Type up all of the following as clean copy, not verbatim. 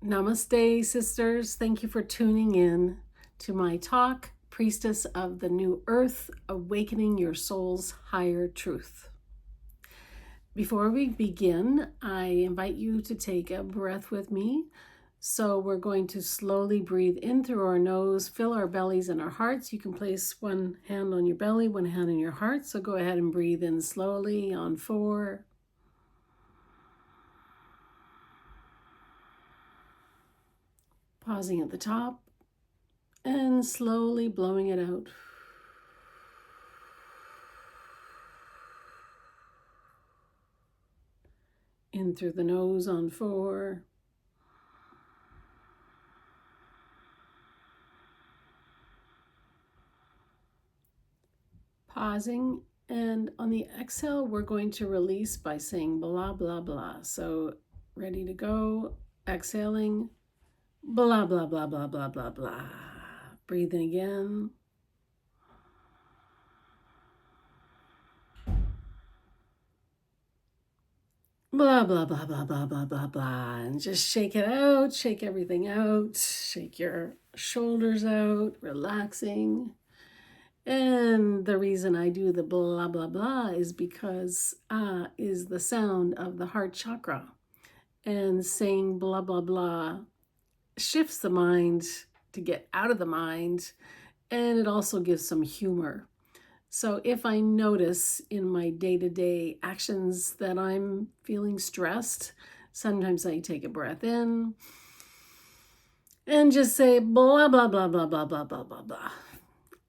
Namaste, sisters. Thank you for tuning in to my talk, Priestess of the New Earth, Awakening Your Soul's Higher Truth. Before we begin, I invite you to take a breath with me. So we're going to slowly breathe in through our nose, fill our bellies and our hearts. You can place one hand on your belly, one hand on your heart. So go ahead and breathe in slowly on 4. Pausing at the top and slowly blowing it out. In through the nose on 4. Pausing, and on the exhale, we're going to release by saying blah, blah, blah. So ready to go, exhaling, blah, blah, blah, blah, blah, blah, blah. Breathing again. Blah, blah, blah, blah, blah, blah, blah, blah. And just shake it out, shake everything out, shake your shoulders out, relaxing. And the reason I do the blah, blah, blah is because is the sound of the heart chakra. And saying blah, blah, blah shifts the mind to get out of the mind. And it also gives some humor. So if I notice in my day-to-day actions that I'm feeling stressed, sometimes I take a breath in and just say blah, blah, blah, blah, blah, blah, blah, blah, blah.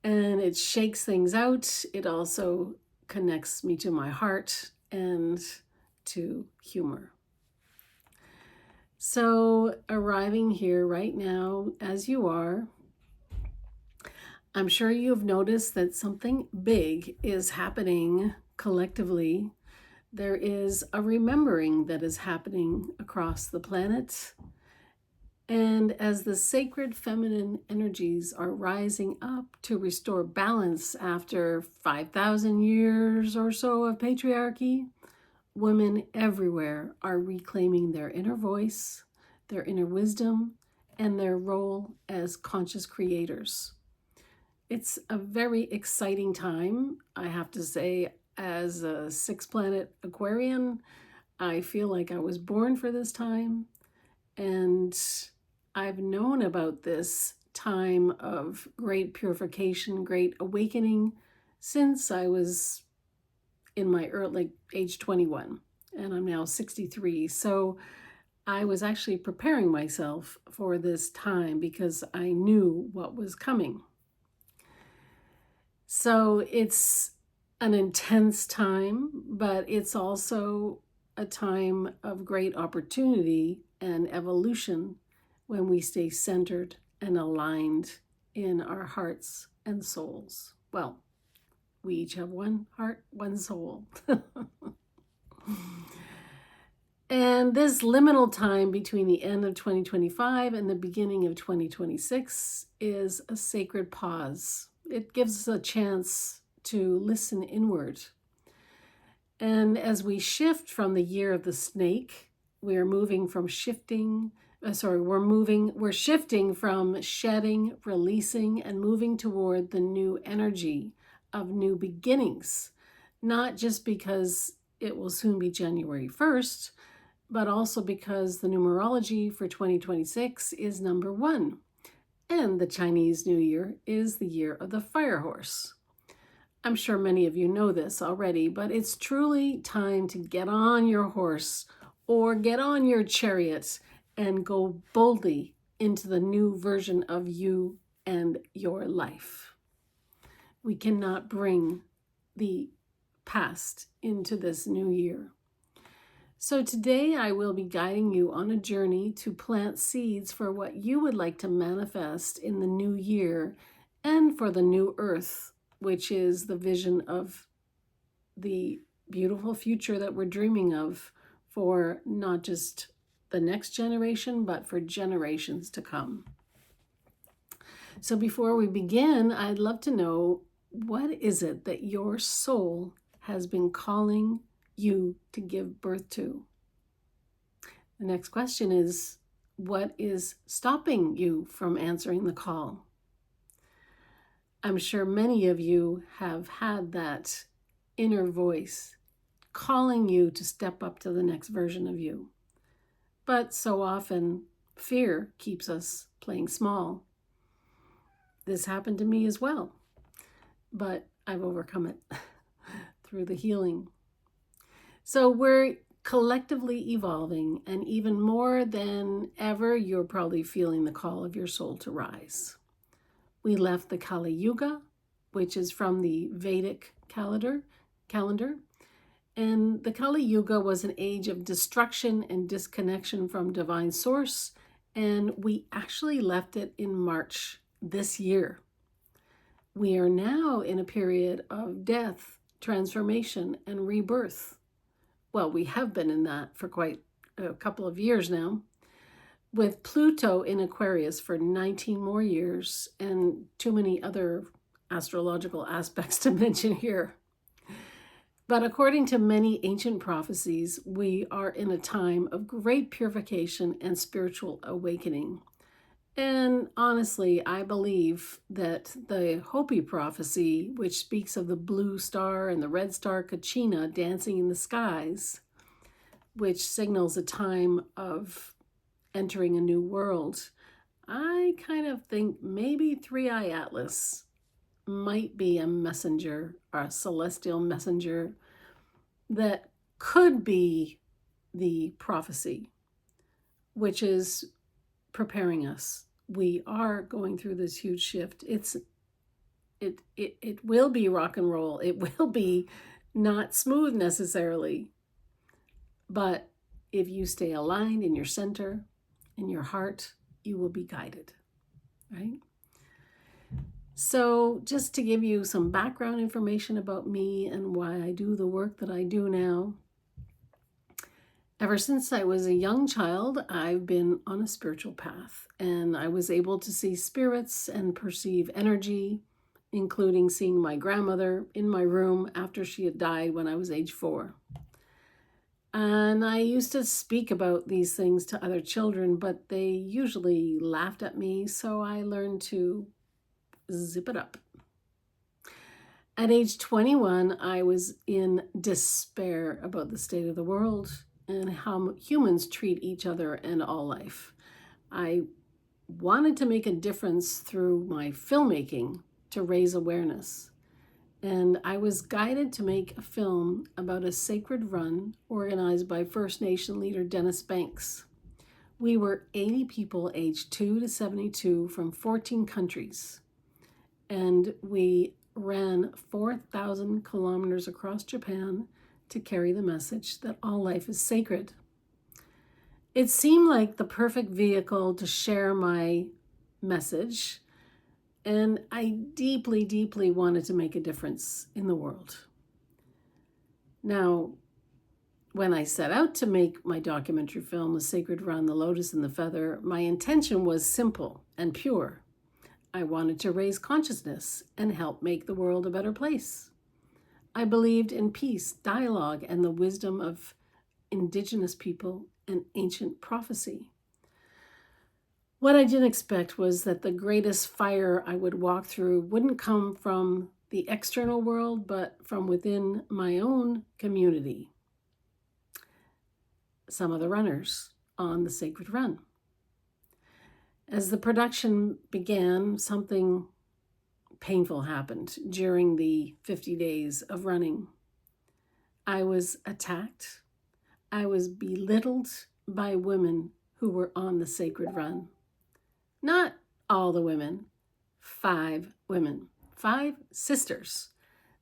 And it shakes things out. It also connects me to my heart and to humor. So arriving here right now, as you are, I'm sure you've noticed that something big is happening collectively. There is a remembering that is happening across the planet. And as the sacred feminine energies are rising up to restore balance after 5,000 years or so of patriarchy, women everywhere are reclaiming their inner voice, their inner wisdom, and their role as conscious creators. It's a very exciting time, I have to say. As a 6-planet Aquarian, I feel like I was born for this time, and I've known about this time of great purification, great awakening since I was in my early age 21, and I'm now 63. So I was actually preparing myself for this time because I knew what was coming. So it's an intense time, but it's also a time of great opportunity and evolution when we stay centered and aligned in our hearts and souls. Well, we each have one heart, one soul. And this liminal time between the end of 2025 and the beginning of 2026 is a sacred pause. It gives us a chance to listen inward. And as we shift from the year of the snake, we're shifting from shedding, releasing, and moving toward the new energy of new beginnings, not just because it will soon be January 1st, but also because the numerology for 2026 is number 1. And the Chinese New Year is the year of the fire horse. I'm sure many of you know this already, but it's truly time to get on your horse or get on your chariot and go boldly into the new version of you and your life. We cannot bring the past into this new year. So today I will be guiding you on a journey to plant seeds for what you would like to manifest in the new year and for the new earth, which is the vision of the beautiful future that we're dreaming of for not just the next generation, but for generations to come. So before we begin, I'd love to know, what is it that your soul has been calling you to give birth to? The next question is, What is stopping you from answering the call? I'm sure many of you have had that inner voice calling you to step up to the next version of you. But so often, fear keeps us playing small. This happened to me as well, but I've overcome it through the healing. So we're collectively evolving, and even more than ever, you're probably feeling the call of your soul to rise. We left the Kali Yuga, which is from the Vedic calendar, and the Kali Yuga was an age of destruction and disconnection from divine source, and we actually left it in March this year. We are now in a period of death, transformation, and rebirth. Well, we have been in that for quite a couple of years now, with Pluto in Aquarius for 19 more years and too many other astrological aspects to mention here. But according to many ancient prophecies, we are in a time of great purification and spiritual awakening. And honestly, I believe that the Hopi prophecy, which speaks of the blue star and the red star Kachina dancing in the skies, which signals a time of entering a new world, I kind of think maybe Three-Eye Atlas might be a messenger, or a celestial messenger, that could be the prophecy, which is preparing us. We are going through this huge shift. It will be rock and roll. It will be not smooth necessarily, but if you stay aligned in your center, in your heart, you will be guided, right? So just to give you some background information about me and why I do the work that I do now. Ever since I was a young child, I've been on a spiritual path, and I was able to see spirits and perceive energy, including seeing my grandmother in my room after she had died when I was age 4. And I used to speak about these things to other children, but they usually laughed at me, so I learned to zip it up. At age 21, I was in despair about the state of the world and how humans treat each other and all life. I wanted to make a difference through my filmmaking to raise awareness. And I was guided to make a film about a sacred run organized by First Nation leader Dennis Banks. We were 80 people aged 2 to 72 from 14 countries. And we ran 4,000 kilometers across Japan to carry the message that all life is sacred. It seemed like the perfect vehicle to share my message, and I deeply, deeply wanted to make a difference in the world. Now, when I set out to make my documentary film, The Sacred Run, The Lotus and the Feather, my intention was simple and pure. I wanted to raise consciousness and help make the world a better place. I believed in peace, dialogue, and the wisdom of indigenous people and ancient prophecy. What I didn't expect was that the greatest fire I would walk through wouldn't come from the external world, but from within my own community. Some of the runners on the Sacred Run. As the production began, something painful happened during the 50 days of running. I was attacked. I was belittled by women who were on the Sacred Run. Not all the women, 5 women, 5 sisters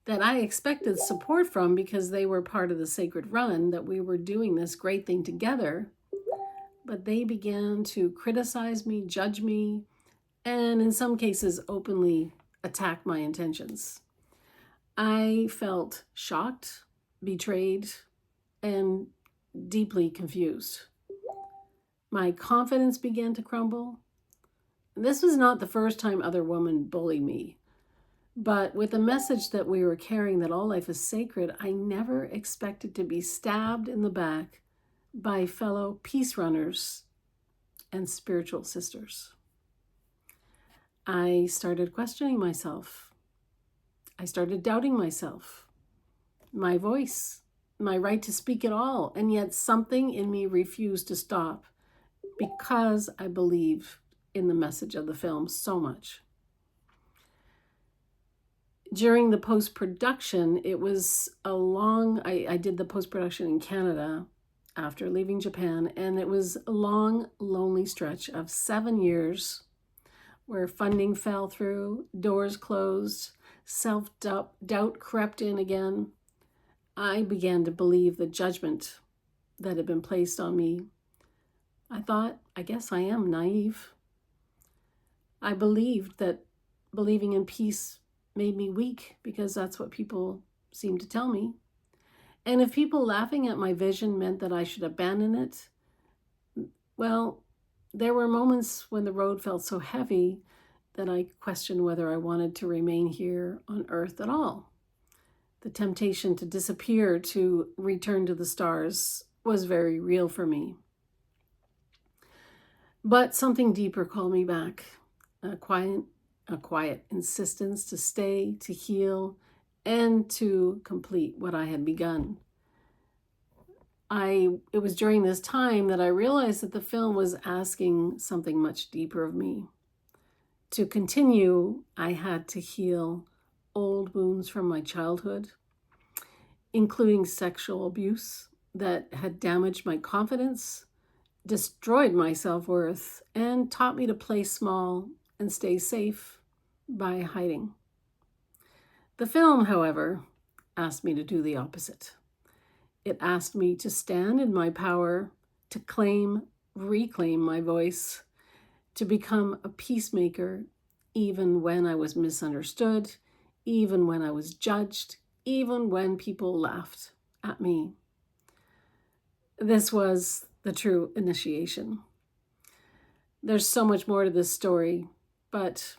that I expected support from because they were part of the Sacred Run, that we were doing this great thing together. But they began to criticize me, judge me, and in some cases openly attack my intentions. I felt shocked, betrayed, and deeply confused. My confidence began to crumble. This was not the first time other women bullied me, but with the message that we were carrying that all life is sacred, I never expected to be stabbed in the back by fellow peace runners and spiritual sisters. I started questioning myself. I started doubting myself, my voice, my right to speak at all, and yet something in me refused to stop because I believe in the message of the film so much. During the post-production, it was I did the post-production in Canada after leaving Japan, and it was a long, lonely stretch of 7 years where funding fell through, doors closed, self-doubt crept in again. I began to believe the judgment that had been placed on me. I thought, I guess I am naive. I believed that believing in peace made me weak because that's what people seem to tell me. And if people laughing at my vision meant that I should abandon it, well, there were moments when the road felt so heavy that I questioned whether I wanted to remain here on Earth at all. The temptation to disappear, to return to the stars, was very real for me. But something deeper called me back, a quiet insistence to stay, to heal, and to complete what I had begun. It was during this time that I realized that the film was asking something much deeper of me. To continue, I had to heal old wounds from my childhood, including sexual abuse that had damaged my confidence, destroyed my self-worth, and taught me to play small and stay safe by hiding. The film, however, asked me to do the opposite. It asked me to stand in my power, to reclaim my voice, to become a peacemaker, even when I was misunderstood, even when I was judged, even when people laughed at me. This was the true initiation. There's so much more to this story, but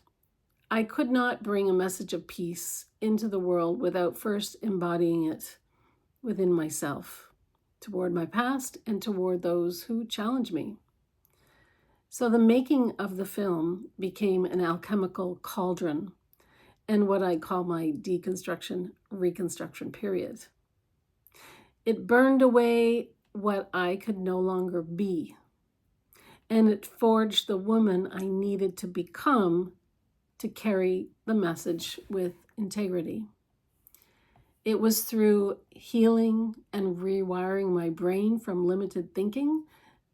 I could not bring a message of peace into the world without first embodying it within myself, toward my past and toward those who challenge me. So the making of the film became an alchemical cauldron and what I call my deconstruction, reconstruction period. It burned away what I could no longer be, and it forged the woman I needed to become to carry the message with integrity. It was through healing and rewiring my brain from limited thinking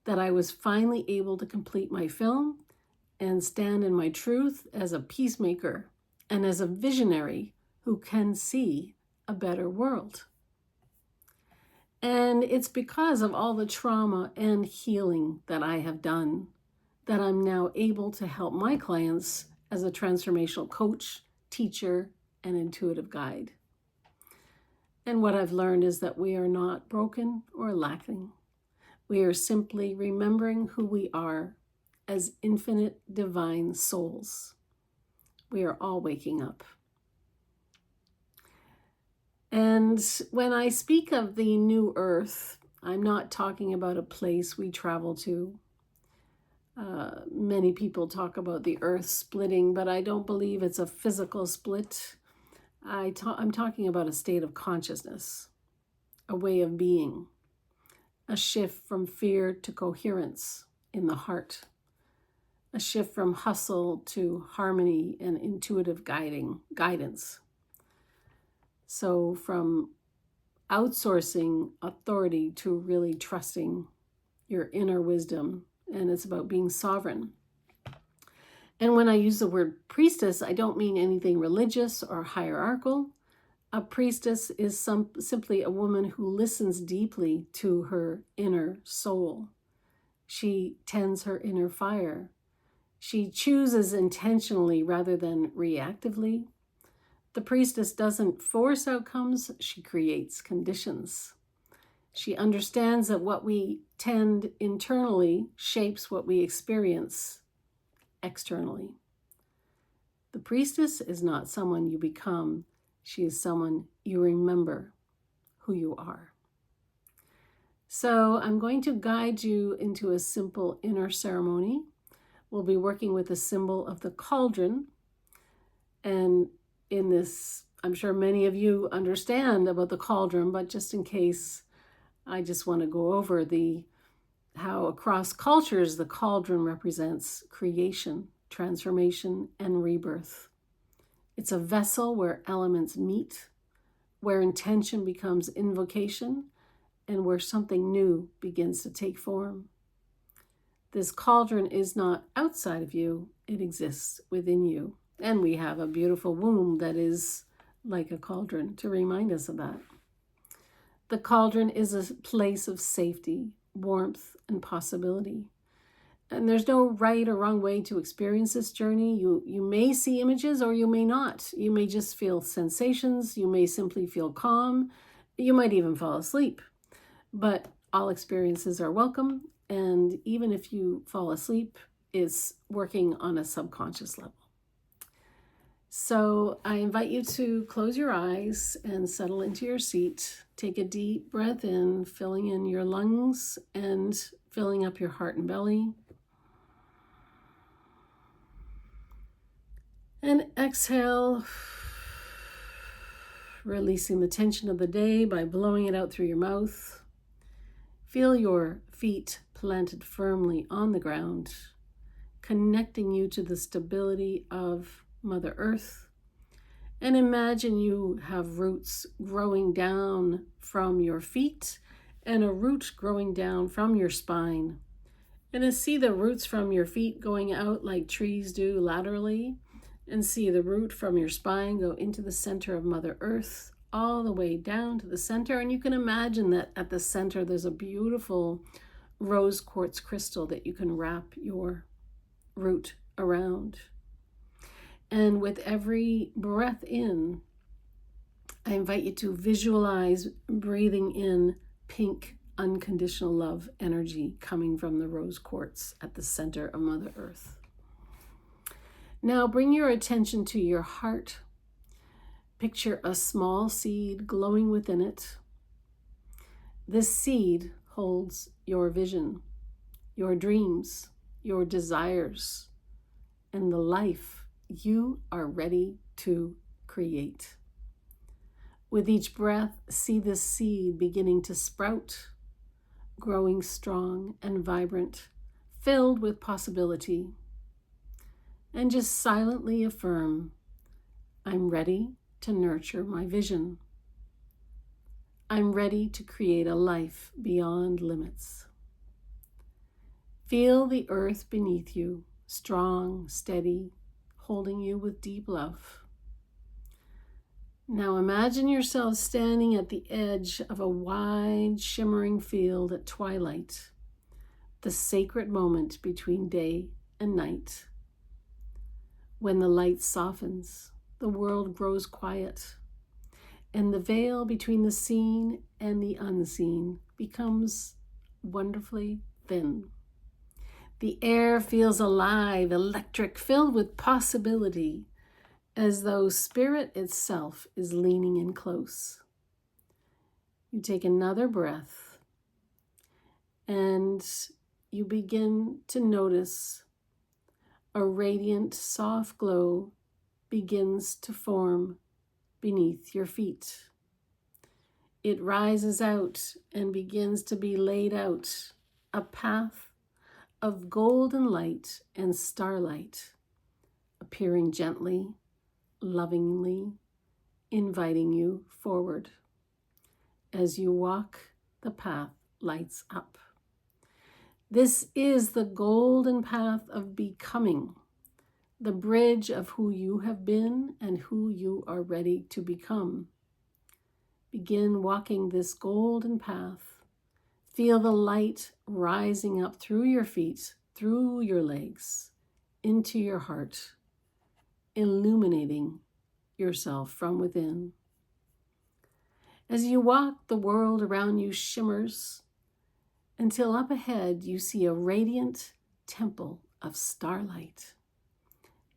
that I was finally able to complete my film and stand in my truth as a peacemaker and as a visionary who can see a better world. And it's because of all the trauma and healing that I have done that I'm now able to help my clients as a transformational coach, teacher, and intuitive guide. And what I've learned is that we are not broken or lacking. We are simply remembering who we are as infinite divine souls. We are all waking up. And when I speak of the new earth, I'm not talking about a place we travel to. Many people talk about the earth splitting, but I don't believe it's a physical split. I'm talking about a state of consciousness, a way of being, a shift from fear to coherence in the heart, a shift from hustle to harmony and intuitive guidance. So from outsourcing authority to really trusting your inner wisdom, and it's about being sovereign. And when I use the word priestess, I don't mean anything religious or hierarchical. A priestess is simply a woman who listens deeply to her inner soul. She tends her inner fire. She chooses intentionally rather than reactively. The priestess doesn't force outcomes, she creates conditions. She understands that what we tend internally shapes what we experience externally. The priestess is not someone you become. She is someone you remember who you are. So I'm going to guide you into a simple inner ceremony. We'll be working with the symbol of the cauldron. And in this, I'm sure many of you understand about the cauldron, but just in case, I just want to go over how across cultures the cauldron represents creation, transformation, and rebirth. It's a vessel where elements meet, where intention becomes invocation, and where something new begins to take form. This cauldron is not outside of you, it exists within you. And we have a beautiful womb that is like a cauldron to remind us of that. The cauldron is a place of safety, warmth, and possibility. And there's no right or wrong way to experience this journey. You may see images or you may not. You may just feel sensations. You may simply feel calm. You might even fall asleep. But all experiences are welcome. And even if you fall asleep, it's working on a subconscious level. So I invite you to close your eyes and settle into your seat. Take a deep breath in, filling in your lungs and filling up your heart and belly. And exhale, releasing the tension of the day by blowing it out through your mouth. Feel your feet planted firmly on the ground, connecting you to the stability of Mother Earth. And imagine you have roots growing down from your feet and a root growing down from your spine. And to see the roots from your feet going out like trees do laterally, and see the root from your spine go into the center of Mother Earth, all the way down to the center. And you can imagine that at the center there's a beautiful rose quartz crystal that you can wrap your root around. And with every breath in, I invite you to visualize breathing in pink, unconditional love energy coming from the rose quartz at the center of Mother Earth. Now bring your attention to your heart. Picture a small seed glowing within it. This seed holds your vision, your dreams, your desires, and the life you are ready to create. With each breath, see this seed beginning to sprout, growing strong and vibrant, filled with possibility. And just silently affirm, I'm ready to nurture my vision. I'm ready to create a life beyond limits. Feel the earth beneath you, strong, steady, holding you with deep love. Now imagine yourself standing at the edge of a wide, shimmering field at twilight, the sacred moment between day and night. When the light softens, the world grows quiet, and the veil between the seen and the unseen becomes wonderfully thin. The air feels alive, electric, filled with possibility, as though spirit itself is leaning in close. You take another breath, and you begin to notice a radiant, soft glow begins to form beneath your feet. It rises out and begins to be laid out, a path of golden light and starlight, appearing gently, lovingly, inviting you forward. As you walk, the path lights up. This is the golden path of becoming, the bridge of who you have been and who you are ready to become. Begin walking this golden path. Feel the light rising up through your feet, through your legs, into your heart, illuminating yourself from within. As you walk, the world around you shimmers until up ahead you see a radiant temple of starlight,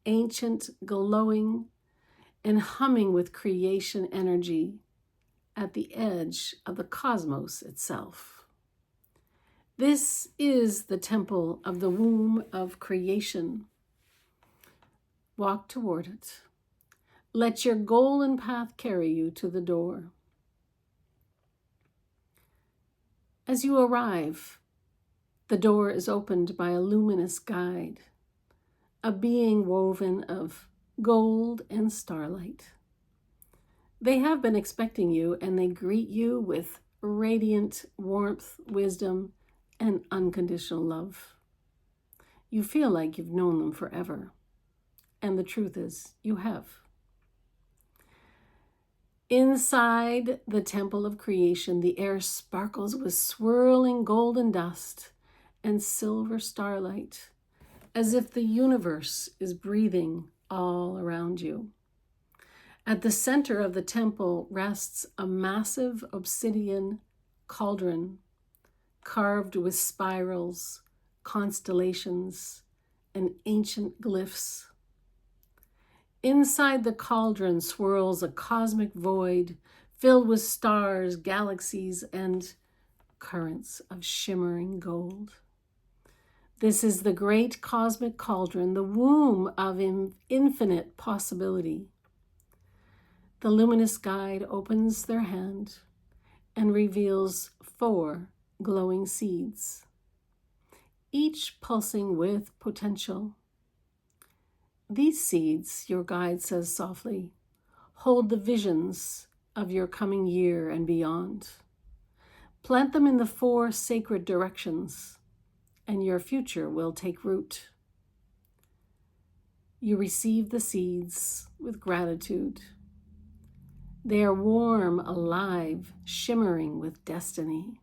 ancient, glowing, and humming with creation energy at the edge of the cosmos itself. This is the temple of the womb of creation. Walk toward it. Let your golden path carry you to the door. As you arrive, the door is opened by a luminous guide, a being woven of gold and starlight. They have been expecting you, and they greet you with radiant warmth, wisdom, and unconditional love. You feel like you've known them forever, and the truth is, you have. Inside the temple of creation, the air sparkles with swirling golden dust and silver starlight, as if the universe is breathing all around you. At the center of the temple rests a massive obsidian cauldron carved with spirals, constellations, and ancient glyphs. Inside the cauldron swirls a cosmic void filled with stars, galaxies, and currents of shimmering gold. This is the great cosmic cauldron, the womb of infinite possibility. The luminous guide opens their hand and reveals 4 glowing seeds, each pulsing with potential. These seeds, your guide says softly, hold the visions of your coming year and beyond. Plant them in the 4 sacred directions, and your future will take root. You receive the seeds with gratitude. They are warm, alive, shimmering with destiny.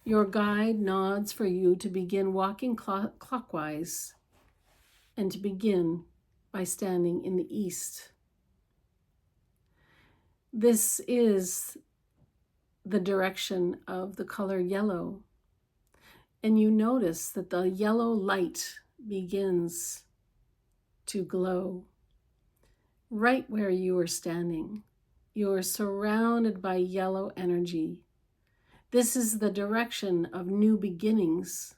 Your guide nods for you to begin walking clockwise and to begin by standing in the east. This is the direction of the color yellow, and you notice that the yellow light begins to glow right where you are standing. You are surrounded by yellow energy. This is the direction of new beginnings,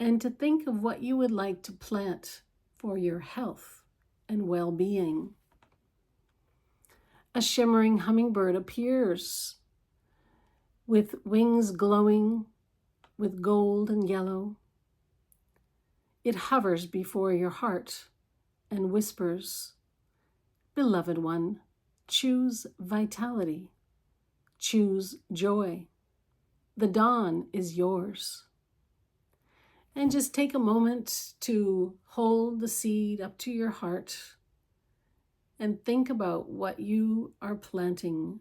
and to think of what you would like to plant for your health and well-being. A shimmering hummingbird appears with wings glowing with gold and yellow. It hovers before your heart and whispers, "Beloved one, choose vitality, choose joy. The dawn is yours." And just take a moment to hold the seed up to your heart and think about what you are planting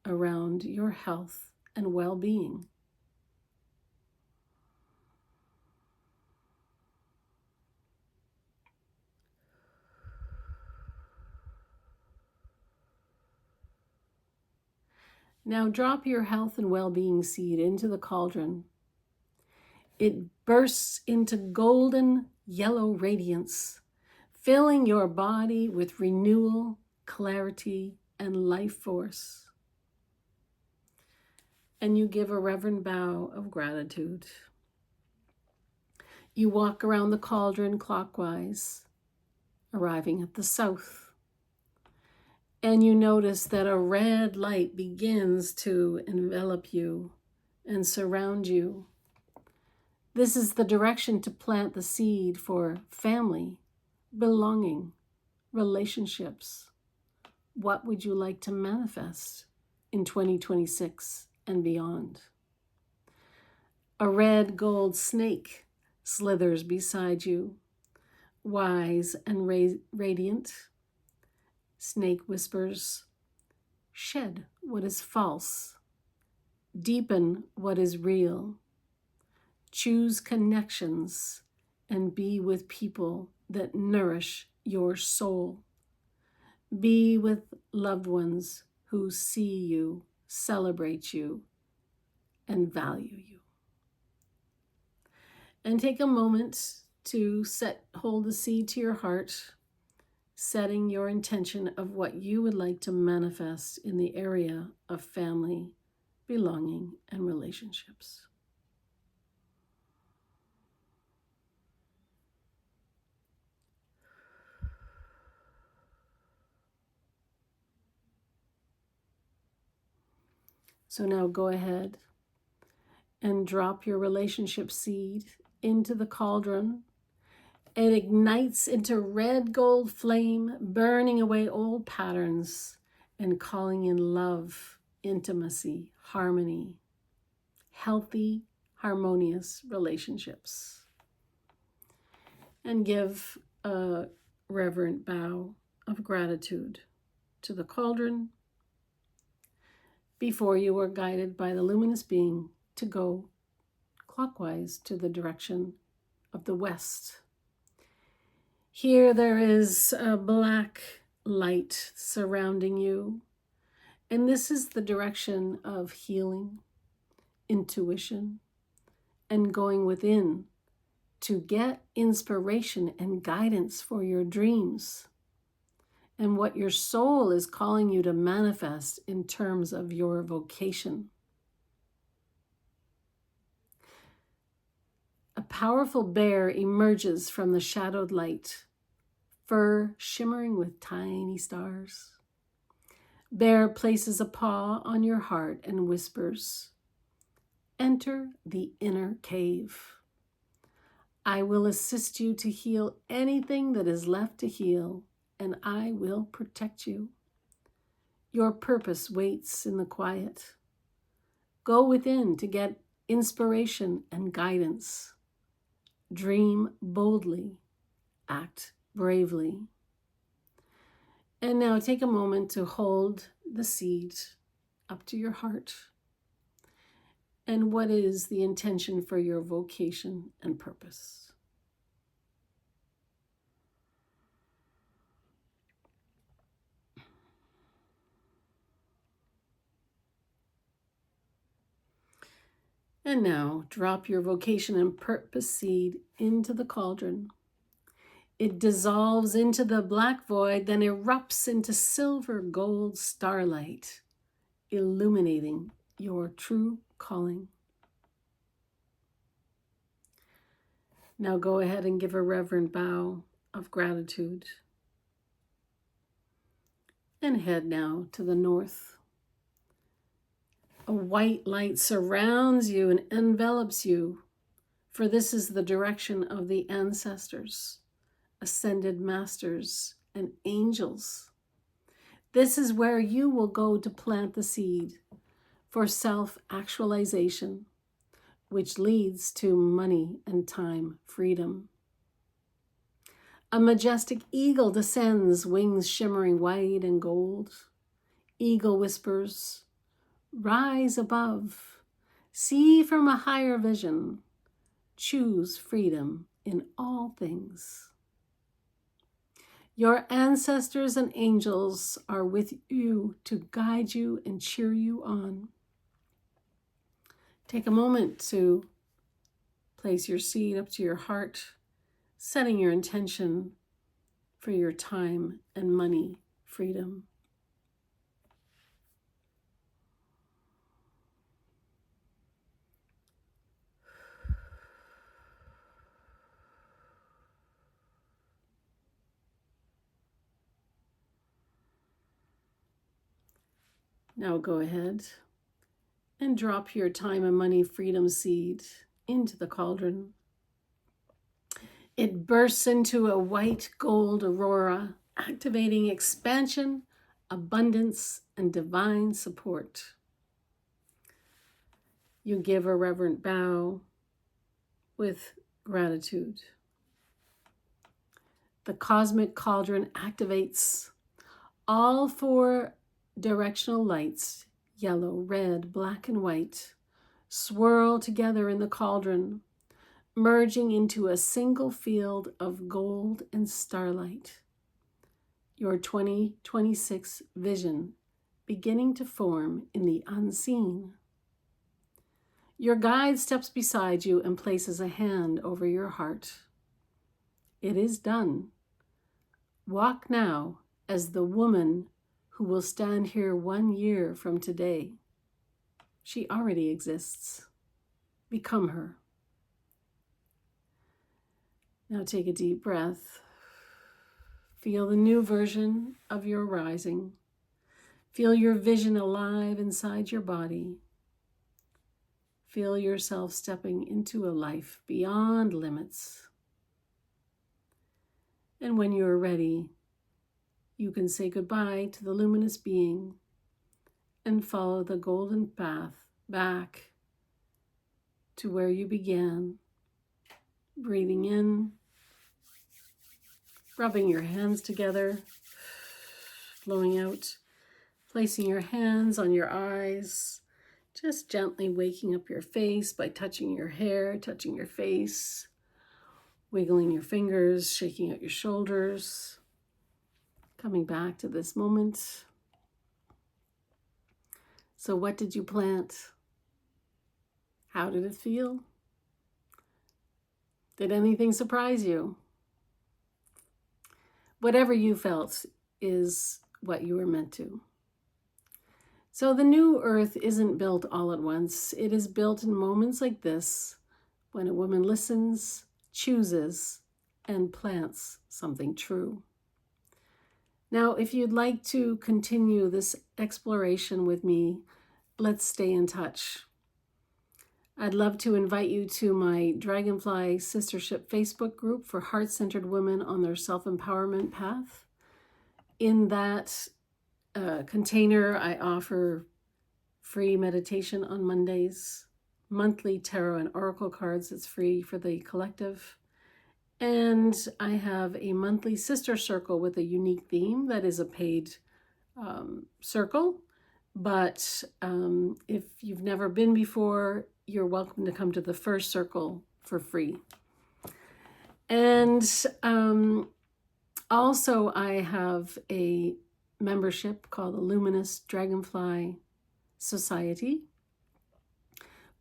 around your health and well-being. Now drop your health and well-being seed into the cauldron. It bursts into golden yellow radiance, filling your body with renewal, clarity, and life force. And you give a reverent bow of gratitude. You walk around the cauldron clockwise, arriving at the south. And you notice that a red light begins to envelop you and surround you. This is the direction to plant the seed for family, belonging, relationships. What would you like to manifest in 2026 and beyond? A red gold snake slithers beside you, wise and radiant. Snake whispers, "Shed what is false. Deepen what is real. Choose connections and be with people that nourish your soul. Be with loved ones who see you, celebrate you, and value you." And take a moment to hold the seed to your heart, setting your intention of what you would like to manifest in the area of family, belonging, and relationships. So now go ahead and drop your relationship seed into the cauldron. It ignites into red gold flame, burning away old patterns and calling in love, intimacy, harmony, healthy, harmonious relationships. And give a reverent bow of gratitude to the cauldron. Before you are guided by the luminous being to go clockwise to the direction of the west. Here there is a black light surrounding you, and this is the direction of healing, intuition, and going within to get inspiration and guidance for your dreams and what your soul is calling you to manifest in terms of your vocation. A powerful bear emerges from the shadowed light, fur shimmering with tiny stars. Bear places a paw on your heart and whispers, "Enter the inner cave. I will assist you to heal anything that is left to heal, and I will protect you. Your purpose waits in the quiet. Go within to get inspiration and guidance. Dream boldly, act bravely." And now take a moment to hold the seed up to your heart. And what is the intention for your vocation and purpose? And now drop your vocation and purpose seed into the cauldron. It dissolves into the black void, then erupts into silver gold starlight, illuminating your true calling. Now go ahead and give a reverent bow of gratitude. And head now to the north. A white light surrounds you and envelops you, for this is the direction of the ancestors, ascended masters, and angels. This is where you will go to plant the seed for self-actualization, which leads to money and time freedom. A majestic eagle descends, wings shimmering white and gold. Eagle whispers, "Rise above, see from a higher vision, choose freedom in all things." Your ancestors and angels are with you to guide you and cheer you on. Take a moment to place your seed up to your heart, setting your intention for your time and money freedom. Now go ahead and drop your time and money freedom seed into the cauldron. It bursts into a white gold aurora, activating expansion, abundance, and divine support. You give a reverent bow with gratitude. The cosmic cauldron activates all 4 directional lights, yellow, red, black, and white, swirl together in the cauldron, merging into a single field of gold and starlight. Your 2026 vision beginning to form in the unseen. Your guide steps beside you and places a hand over your heart. It is done. Walk now as the woman who will stand here 1 year from today. She already exists. Become her. Now take a deep breath. Feel the new version of your rising. Feel your vision alive inside your body. Feel yourself stepping into a life beyond limits. And when you are ready, you can say goodbye to the luminous being and follow the golden path back to where you began. Breathing in, rubbing your hands together, flowing out, placing your hands on your eyes, just gently waking up your face by touching your hair, touching your face, wiggling your fingers, shaking out your shoulders, coming back to this moment. So what did you plant? How did it feel? Did anything surprise you? Whatever you felt is what you were meant to. So the new earth isn't built all at once. It is built in moments like this, when a woman listens, chooses, and plants something true. Now, if you'd like to continue this exploration with me, let's stay in touch. I'd love to invite you to my Dragonfly Sistership Facebook group for heart-centered women on their self-empowerment path. In that container, I offer free meditation on Mondays, monthly tarot and oracle cards that's free for the collective. And I have a monthly sister circle with a unique theme that is a paid circle. But if you've never been before, you're welcome to come to the first circle for free. And also I have a membership called the Luminous Dragonfly Society,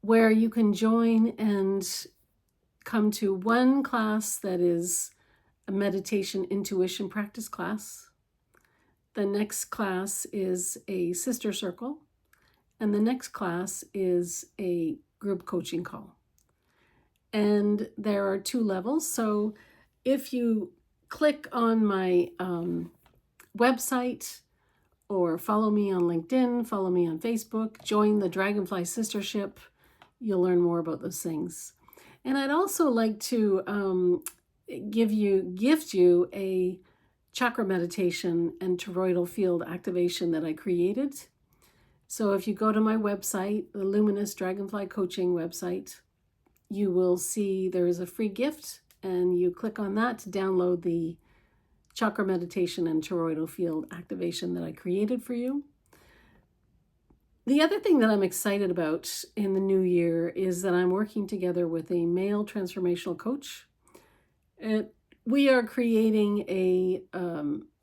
where you can join and come to one class that is a meditation intuition practice class. The next class is a sister circle, and the next class is a group coaching call. And there are 2 levels. So if you click on my website or follow me on LinkedIn, follow me on Facebook, join the Dragonfly Sistership, you'll learn more about those things. And I'd also like to gift you a chakra meditation and toroidal field activation that I created. So if you go to my website, the Luminous Dragonfly Coaching website, you will see there is a free gift, and you click on that to download the chakra meditation and toroidal field activation that I created for you. The other thing that I'm excited about in the new year is that I'm working together with a male transformational coach. We are creating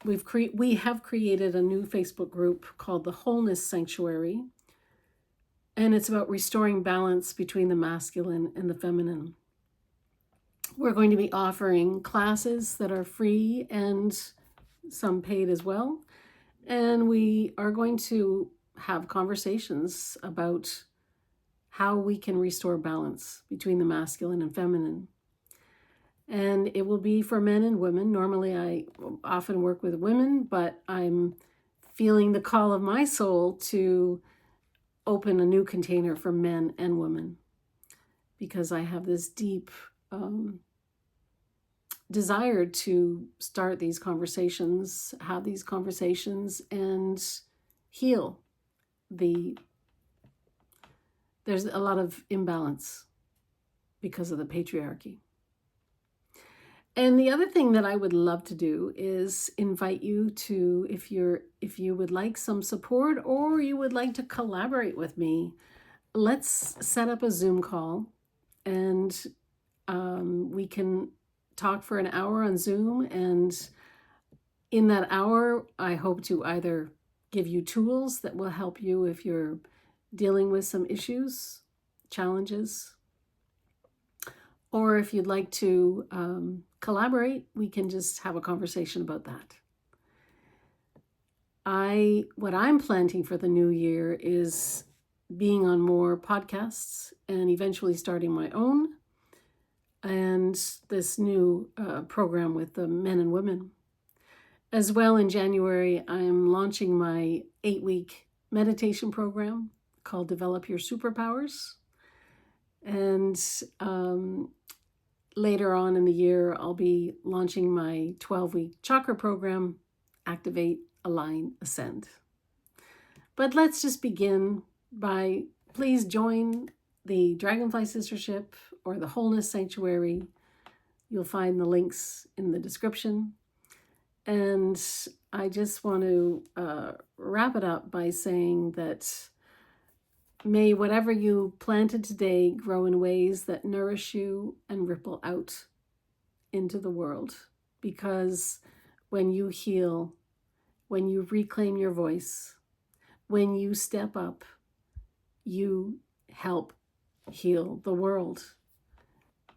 we have created a new Facebook group called the Wholeness Sanctuary, and it's about restoring balance between the masculine and the feminine. We're going to be offering classes that are free and some paid as well, and we are going to have conversations about how we can restore balance between the masculine and feminine. And it will be for men and women. Normally I often work with women, but I'm feeling the call of my soul to open a new container for men and women, because I have this deep desire to start these conversations, have these conversations, and heal there's a lot of imbalance because of the patriarchy. And the other thing that I would love to do is invite you to, if you would like some support or you would like to collaborate with me, let's set up a Zoom call, and we can talk for an hour on Zoom. And in that hour, I hope to either give you tools that will help you if you're dealing with some issues, challenges, or if you'd like to collaborate, we can just have a conversation about that. What I'm planting for the new year is being on more podcasts and eventually starting my own, and this new program with the men and women. As well, in January, I'm launching my 8-week meditation program called Develop Your Superpowers. And later on in the year, I'll be launching my 12-week chakra program, Activate, Align, Ascend. But let's just begin by, please join the Dragonfly Sistership or the Wholeness Sanctuary. You'll find the links in the description. And I just want to wrap it up by saying that may whatever you planted today grow in ways that nourish you and ripple out into the world. Because when you heal, when you reclaim your voice, when you step up, you help heal the world.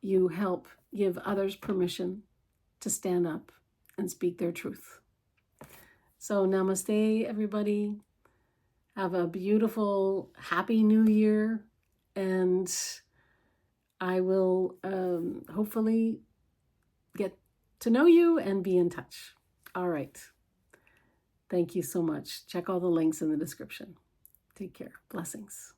You help give others permission to stand up and speak their truth. So namaste, everybody. Have a beautiful, happy new year. And I will hopefully get to know you and be in touch. All right. Thank you so much. Check all the links in the description. Take care. Blessings.